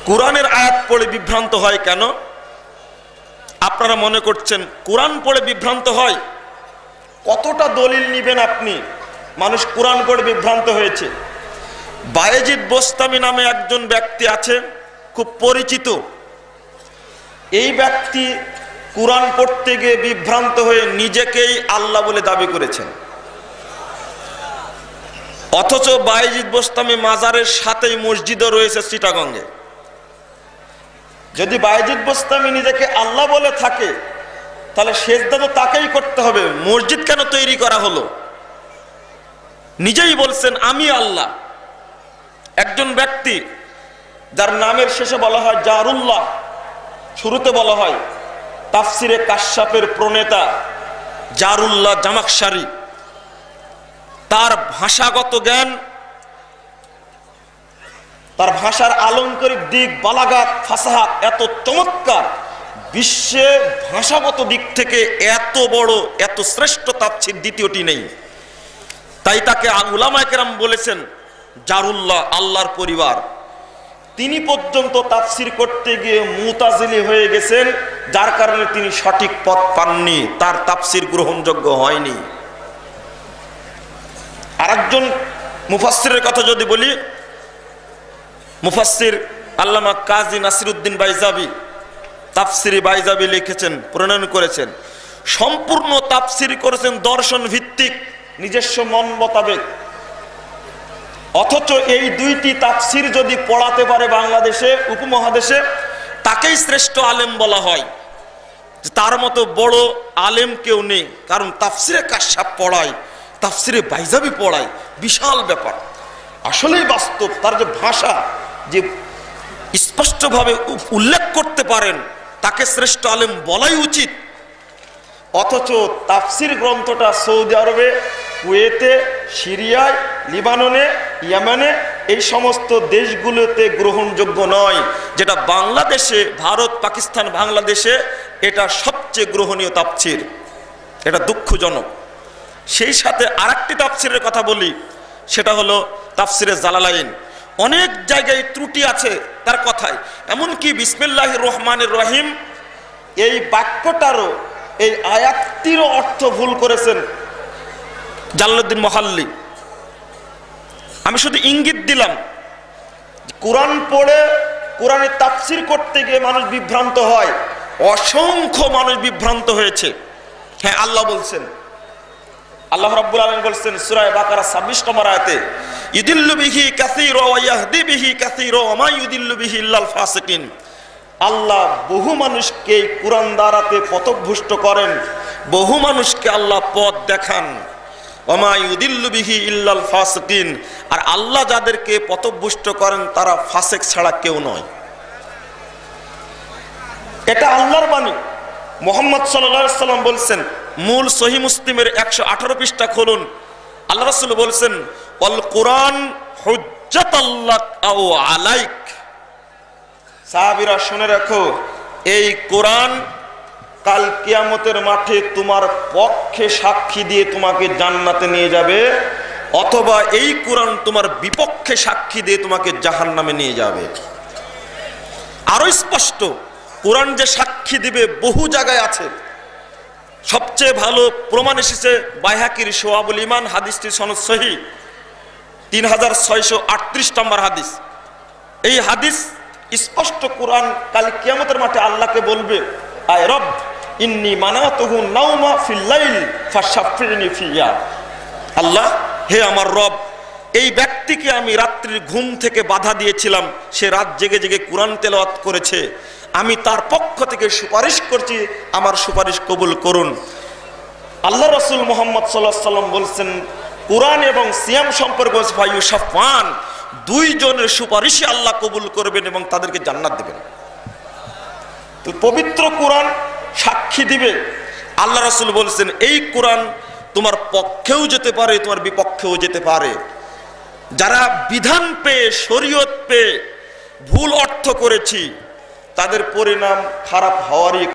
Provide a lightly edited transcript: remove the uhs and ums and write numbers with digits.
কোরআনের আয়াত পড়ে বিভ্রান্ত হয় কেন? আপনারা মনে করছেন কোরআন পড়ে বিভ্রান্ত হয়? কতটা দলিল নিবেন আপনি? মানুষ কোরআন পড়ে বিভ্রান্ত হয়েছে। বায়েজিদ বোস্তামি নামে একজন ব্যক্তি আছে, খুব পরিচিত। এই ব্যক্তি কোরআন পড়তে গিয়ে বিভ্রান্ত হয়ে নিজেকেই আল্লাহ বলে দাবি করেছেন। অথচ বায়েজিদ বোস্তামি মাজারের সাথেই মসজিদও রয়েছে চিটাগঙ্গে। যদি বায়েজিদ বোস্তামি নিজেকে আল্লাহ বলে থাকে তাহলে সেজদা তো তাকেই করতে হবে। মসজিদ কেন তৈরি করা হলো? নিজেই বলছেন আমি আল্লাহ। একজন ব্যক্তি যার নামের শেষে বলা হয় জারুল্লাহ, শুরুতে বলা হয় তাফসিরে কাশাফের প্রণেতা জারুল্লাহ জামাখশারি, তার ভাষাগত জ্ঞান, তার ভাষার আলংকারিক দিক, বালাগাত, ফাসাহাত এত চমৎকার, বিশ্বে ভাষাগত দিক থেকে এত বড়, এত শ্রেষ্ঠ তাফসীর দ্বিতীয়টি নেই। তাই তাকে উলামায়ে কেরাম বলেছেন জারুল্লাহ, আল্লাহর পরিবার। তিনি পর্যন্ত তাফসীর করতে গিয়ে মুতাজিলি হয়ে গেছেন, যার কারণে তিনি সঠিক পথ পাননি, তার তাফসীর গ্রহণযোগ্য হয়নি। আরেকজন মুফাসসিরের কথা যদি বলি, মুফাসসির আল্লামা কাজী নাসিরউদ্দিন বাইজাবি তাফসিরে বাইজাবি লিখেছেন, প্রণয়ন করেছেন। সম্পূর্ণ তাফসির করেছেন দর্শন ভিত্তিক, নিজস্ব মন মোতাবেক। অথচ এই দুইটি তাফসির যদি পড়াতে পারে বাংলাদেশে, উপমহাদেশে, তাকেই শ্রেষ্ঠ আলেম বলা হয়। তার মতো বড় আলেম কেউ নেই, কারণ তাফসিরে কাশাফ পড়ায়, তাফসিরে বাইজাবি পড়ায়, বিশাল ব্যাপার। আসলেই বাস্তব, তার যে ভাষা, যে স্পষ্টভাবে উল্লেখ করতে পারেন, তাকে শ্রেষ্ঠ আলেম বলাই উচিত। অথচ তাফসির গ্রন্থটা সৌদি আরবে, কুয়েতে, সিরিয়ায়, লিবাননে, ইয়েমেনে, এই সমস্ত দেশগুলোতে গ্রহণযোগ্য নয়, যেটা বাংলাদেশে, ভারত, পাকিস্তান, বাংলাদেশে এটা সবচেয়ে গ্রহণীয় তাফসির। এটা দুঃখজনক। সেই সাথে আরেকটি তাফসিরের কথা বলি, সেটা হলো তাফসিরে জালালাইন। অনেক জায়গায় ত্রুটি আছে তার কথায়, এমনকি বিসমিল্লাহির রহমানির রহিম এই বাক্যটারও, এই আয়াতটিরও অর্থ ভুল করেছেন জালালউদ্দিন মুহাল্লি। আমি শুধু ইঙ্গিত দিলাম, কোরআন পড়ে কোরআনের তাফসীর করতে গিয়ে মানুষ বিভ্রান্ত হয়। অসংখ্য মানুষ বিভ্রান্ত হয়েছে। হ্যাঁ, আল্লাহ বলছেন, আল্লাহ রাব্বুল আলামিন বলছেন সূরা বাকারা 26 নম্বর আয়াতে, ইউদিল্লু বিহি কাসীরা ওয়া ইয়াহদি বিহি কাসীরা ওয়া মা ইউদিল্লু বিহি ইল্লাল ফাসিকিন। আল্লাহ বহু মানুষকে কোরআন দ্বারাতে পথভ্রষ্ট করেন, বহু মানুষকে আল্লাহ পথ দেখান। ওয়া মা ইউদিল্লু বিহি ইল্লাল ফাসিকিন। আর আল্লাহ যাদেরকে পথভ্রষ্ট করেন তারা ফাসিক ছাড়া কেউ নয়। এটা আল্লাহর বাণী। মুহাম্মদ সাল্লাল্লাহু আলাইহি সাল্লাম বলছেন, মূল সহিহ মুসলিমের 118 পৃষ্ঠা খুলুন, আল্লাহ রাসূল বলছেন ওয়াল কুরআন হুজ্জাতাল্লাক আও আলাইক। সাহাবীরা শুনে রাখো, এই কোরআন কাল কিয়ামতের মাঠে তোমার পক্ষে সাক্ষী দিয়ে তোমাকে জান্নাতে নিয়ে যাবে, অথবা এই কোরআন তোমার বিপক্ষে সাক্ষী দিয়ে তোমাকে জাহান্নামে নিয়ে যাবে। আরো স্পষ্ট, কোরআন যে সাক্ষী দিবে বহু জায়গায় আছে। সবচেয়ে ভালো প্রমাণ এসেছে বাইহাকির শোয়াবুল ইমান, হাদিসটি সনদ সহিহ, 3638 নম্বর হাদিস। এই হাদিস স্পষ্ট, কোরআন কাল কিয়ামতের মাঠে আল্লাহকে বলবে, আয় রব ইন্নী মানাতুহু নাওমা ফিল লাইল ফাশাফিনি ফিয়া। আল্লাহ, হে আমার রব, এই ব্যক্তিকে আমি রাত্রির ঘুম থেকে বাধা দিয়েছিলাম, সে রাত জেগে জেগে কোরআন তেলাওয়াত করেছে, আমি তার পক্ষ থেকে সুপারিশ করছি, আমার সুপারিশ কবুল করুন। আল্লাহ রাসূল মুহাম্মদ সাল্লাল্লাহু আলাইহি ওয়াসাল্লাম বলছেন, কোরআন এবং সিয়াম সম্পর্কে ফায়ুশাফান, দুইজনের সুপারিশই আল্লাহ কবুল করবেন এবং তাদেরকে জান্নাত দেবেন। তো পবিত্র কোরআন সাক্ষী দিবে। আল্লাহ রাসূল বলছেন, এই কোরআন তোমার পক্ষেও যেতে পারে, তোমার বিপক্ষেও যেতে পারে। যারা বিধান পেয়ে, শরীয়ত পেয়ে ভুল অর্থ করেছি, তাদের পরিণাম খারাপ হওয়ারই